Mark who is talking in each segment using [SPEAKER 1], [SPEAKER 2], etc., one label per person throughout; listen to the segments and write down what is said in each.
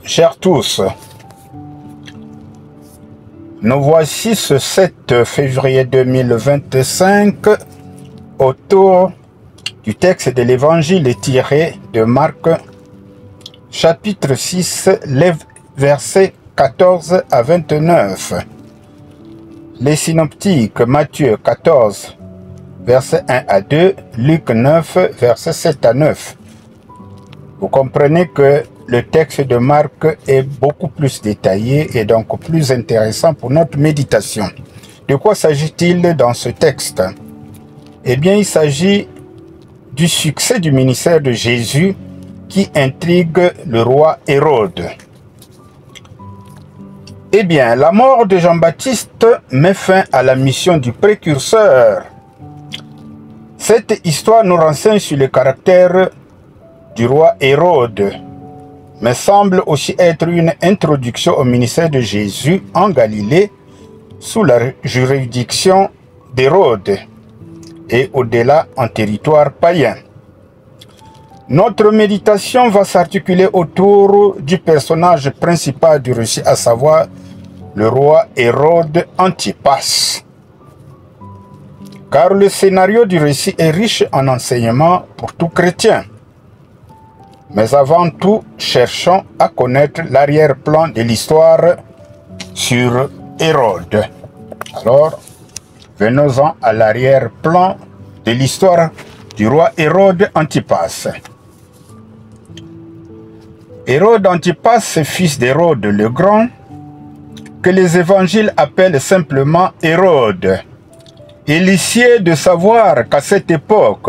[SPEAKER 1] Chers tous, nous voici ce 7 février 2025 autour du texte de l'évangile tiré de Marc, chapitre 6, les versets 14 à 29. Les synoptiques, Matthieu 14, versets 1 à 2, Luc 9, versets 7 à 9. Vous comprenez que le texte de Marc est beaucoup plus détaillé et donc plus intéressant pour notre méditation. De quoi s'agit-il dans ce texte? Eh bien, il s'agit du succès du ministère de Jésus qui intrigue le roi Hérode. Eh bien, la mort de Jean-Baptiste met fin à la mission du précurseur. Cette histoire nous renseigne sur le caractère du roi Hérode, mais semble aussi être une introduction au ministère de Jésus en Galilée sous la juridiction d'Hérode et au-delà en territoire païen. Notre méditation va s'articuler autour du personnage principal du récit, à savoir le roi Hérode Antipas. Car le scénario du récit est riche en enseignements pour tout chrétien. Mais avant tout, cherchons à connaître l'arrière-plan de l'histoire sur Hérode. Alors, venons-en à l'arrière-plan de l'histoire du roi Hérode Antipas. Hérode Antipas, fils d'Hérode le Grand, que les évangiles appellent simplement Hérode, est l'huissier de savoir qu'à cette époque,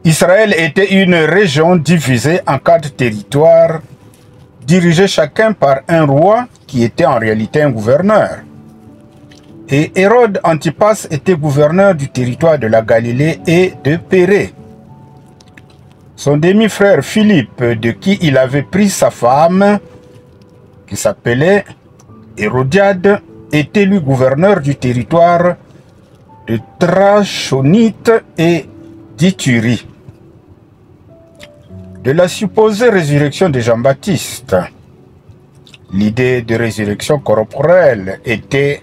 [SPEAKER 1] Israël était une région divisée en 4 territoires, dirigés chacun par un roi qui était en réalité un gouverneur. Et Hérode Antipas était gouverneur du territoire de la Galilée et de Pérée. Son demi-frère Philippe, de qui il avait pris sa femme, qui s'appelait Hérodiade, était lui gouverneur du territoire de Trachonite et d'Iturie. De la supposée résurrection de Jean-Baptiste, l'idée de résurrection corporelle était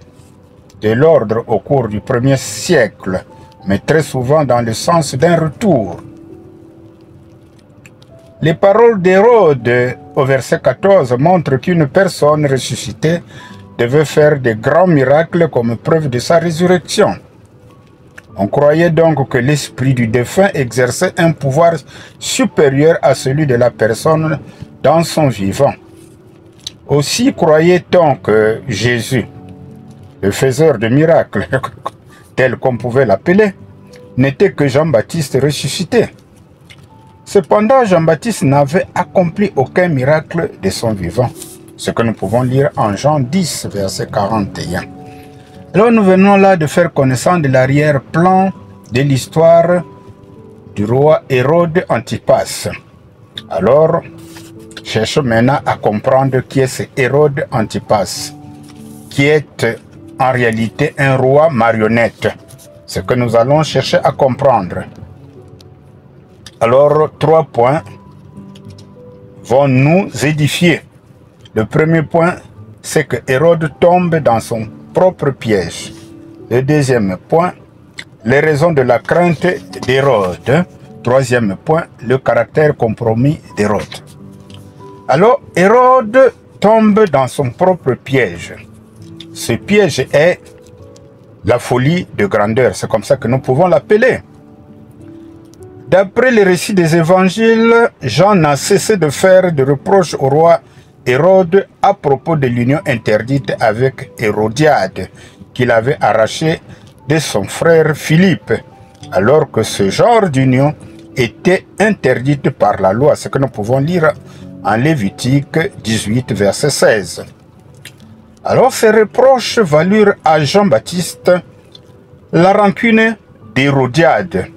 [SPEAKER 1] de l'ordre au cours du 1er siècle, mais très souvent dans le sens d'un retour. Les paroles d'Hérode au verset 14 montrent qu'une personne ressuscitée devait faire de grands miracles comme preuve de sa résurrection. On croyait donc que l'esprit du défunt exerçait un pouvoir supérieur à celui de la personne dans son vivant. Aussi croyait-on que Jésus, le faiseur de miracles, tel qu'on pouvait l'appeler, n'était que Jean-Baptiste ressuscité. Cependant, Jean-Baptiste n'avait accompli aucun miracle de son vivant, ce que nous pouvons lire en Jean 10, verset 41. Alors nous venons là de faire connaissance de l'arrière-plan de l'histoire du roi Hérode Antipas. Alors, cherchons maintenant à comprendre qui est ce Hérode Antipas, qui est en réalité un roi marionnette. Ce que nous allons chercher à comprendre. Alors, 3 points vont nous édifier. Le premier point, c'est que Hérode tombe dans son propre piège. Le deuxième point, les raisons de la crainte d'Hérode. Troisième point, le caractère compromis d'Hérode. Alors, Hérode tombe dans son propre piège. Ce piège est la folie de grandeur. C'est comme ça que nous pouvons l'appeler. D'après les récits des évangiles, Jean n'a cessé de faire des reproches au roi Hérode à propos de l'union interdite avec Hérodiade, qu'il avait arrachée de son frère Philippe, alors que ce genre d'union était interdite par la loi, ce que nous pouvons lire en Lévitique 18, verset 16. Alors ces reproches valurent à Jean-Baptiste la rancune d'Hérodiade,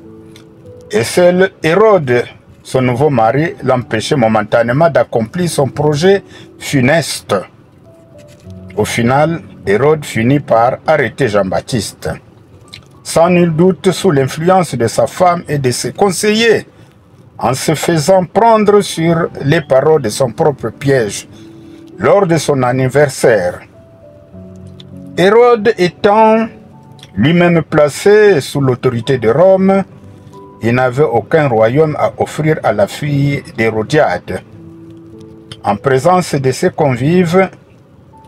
[SPEAKER 1] et seul Hérode, son nouveau mari, l'empêchait momentanément d'accomplir son projet funeste. Au final, Hérode finit par arrêter Jean-Baptiste, sans nul doute sous l'influence de sa femme et de ses conseillers, en se faisant prendre sur les paroles de son propre piège lors de son anniversaire. Hérode étant lui-même placé sous l'autorité de Rome, il n'avait aucun royaume à offrir à la fille d'Hérodiade. En présence de ses convives,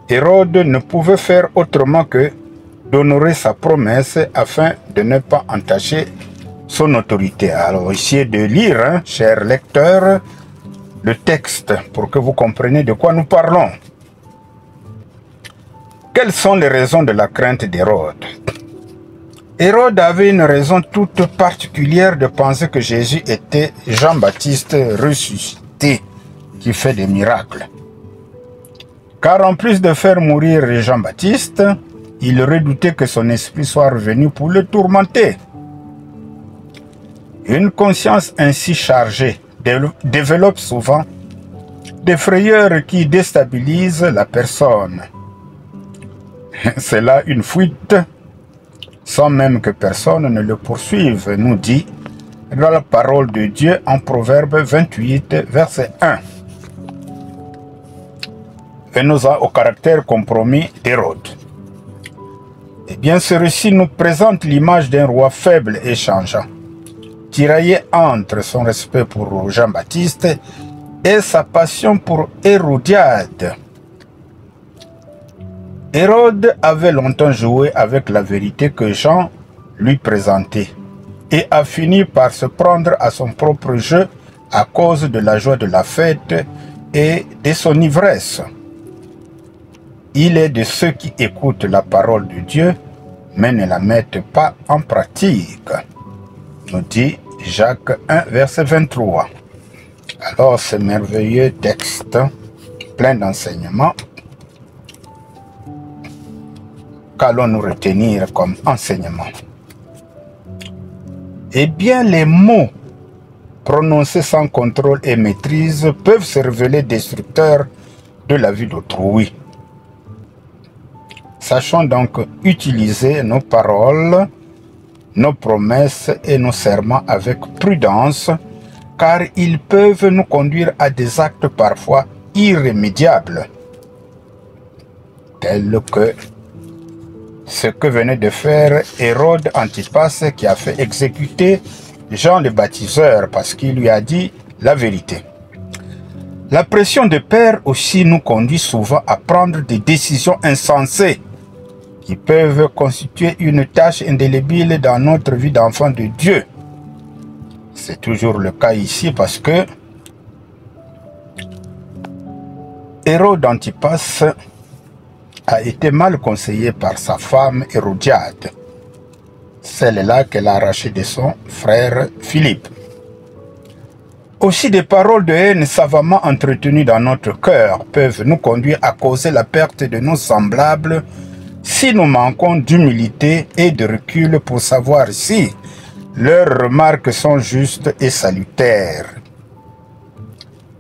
[SPEAKER 1] Hérode ne pouvait faire autrement que d'honorer sa promesse afin de ne pas entacher son autorité. Alors, essayez de lire, chers lecteurs, le texte pour que vous compreniez de quoi nous parlons. Quelles sont les raisons de la crainte d'Hérode? Hérode avait une raison toute particulière de penser que Jésus était Jean-Baptiste ressuscité, qui fait des miracles. Car en plus de faire mourir Jean-Baptiste, il redoutait que son esprit soit revenu pour le tourmenter. Une conscience ainsi chargée développe souvent des frayeurs qui déstabilisent la personne. C'est là une fuite, sans même que personne ne le poursuive, nous dit la parole de Dieu en Proverbe 28, verset 1. Venons-en au caractère compromis d'Hérode. Eh bien, ce récit nous présente l'image d'un roi faible et changeant, tiraillé entre son respect pour Jean-Baptiste et sa passion pour Hérodiade. Hérode avait longtemps joué avec la vérité que Jean lui présentait et a fini par se prendre à son propre jeu à cause de la joie de la fête et de son ivresse. Il est de ceux qui écoutent la parole de Dieu, mais ne la mettent pas en pratique, nous dit Jacques 1, verset 23. Alors, ce merveilleux texte, plein d'enseignements, qu'allons-nous retenir comme enseignement? Eh bien, les mots prononcés sans contrôle et maîtrise peuvent se révéler destructeurs de la vie d'autrui. Sachons donc utiliser nos paroles, nos promesses et nos serments avec prudence, car ils peuvent nous conduire à des actes parfois irrémédiables, tels que ce que venait de faire Hérode Antipas, qui a fait exécuter Jean le baptiseur parce qu'il lui a dit la vérité. La pression de père aussi nous conduit souvent à prendre des décisions insensées qui peuvent constituer une tâche indélébile dans notre vie d'enfant de Dieu. C'est toujours le cas ici parce que Hérode Antipas a été mal conseillé par sa femme Hérodiade, celle-là qu'elle a arrachée de son frère Philippe. Aussi, des paroles de haine savamment entretenues dans notre cœur peuvent nous conduire à causer la perte de nos semblables si nous manquons d'humilité et de recul pour savoir si leurs remarques sont justes et salutaires.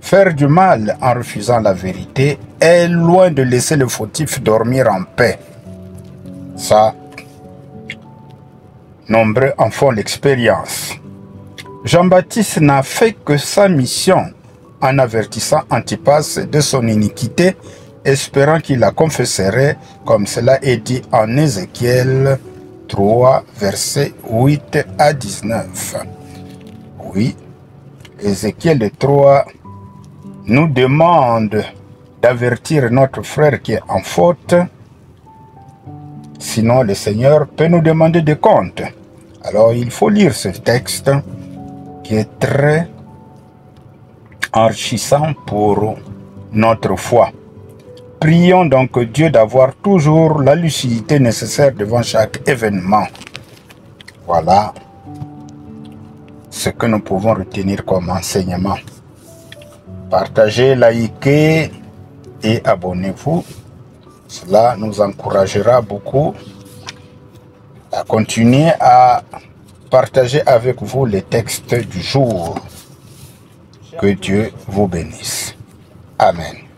[SPEAKER 1] Faire du mal en refusant la vérité est loin de laisser le fautif dormir en paix. Ça, nombreux en font l'expérience. Jean-Baptiste n'a fait que sa mission en avertissant Antipas de son iniquité, espérant qu'il la confesserait, comme cela est dit en Ézéchiel 3, versets 8 à 19. Oui, Ézéchiel 3 nous demande d'avertir notre frère qui est en faute, sinon le Seigneur peut nous demander des comptes. Alors il faut lire ce texte qui est très enrichissant pour notre foi. Prions donc Dieu d'avoir toujours la lucidité nécessaire devant chaque événement. Voilà ce que nous pouvons retenir comme enseignement. Partagez, likez et abonnez-vous. Cela nous encouragera beaucoup à continuer à partager avec vous les textes du jour. Que Dieu vous bénisse. Amen.